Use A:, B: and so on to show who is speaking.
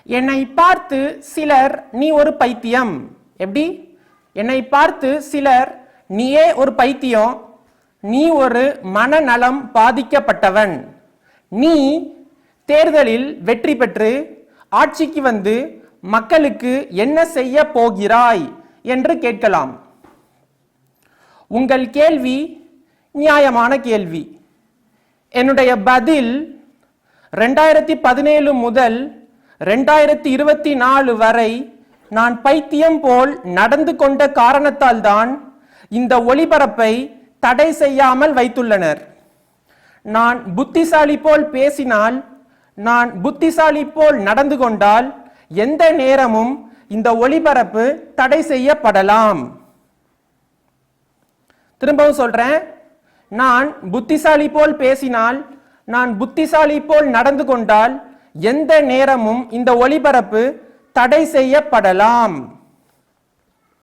A: என்னை பார்த்து சிலர் நீ ஒரு பைத்தியம். எப்படி? என்னை பார்த்து சிலர் நீயே ஒரு பைத்தியம், நீ ஒரு மனநலம் பாதிக்கப்பட்டவன், நீ தேர்தலில் வெற்றி பெற்று ஆட்சிக்கு வந்து மக்களுக்கு என்ன செய்ய போகிறாய் என்று கேட்கலாம். உங்கள் கேள்வி நியாயமான கேள்வி. என்னுடைய பதில் 2017 முதல் 2024 வரை நான் பைத்தியம் போல் நடந்து கொண்ட காரணத்தால் தான் இந்த ஒளிபரப்பை தடை செய்யாமல் வைத்துள்ளனர். நான் புத்திசாலி போல் பேசினால், நான் புத்திசாலி போல் நடந்து கொண்டால் எந்த நேரமும் இந்த ஒளிபரப்பு தடை செய்யப்படலாம். திரும்பவும் சொல்றேன், நான் புத்திசாலி போல் பேசினால், நான் புத்திசாலி போல் நடந்து கொண்டால் எந்த நேரமும் இந்த ஒளிபரப்பு தடை செய்யப்படலாம்.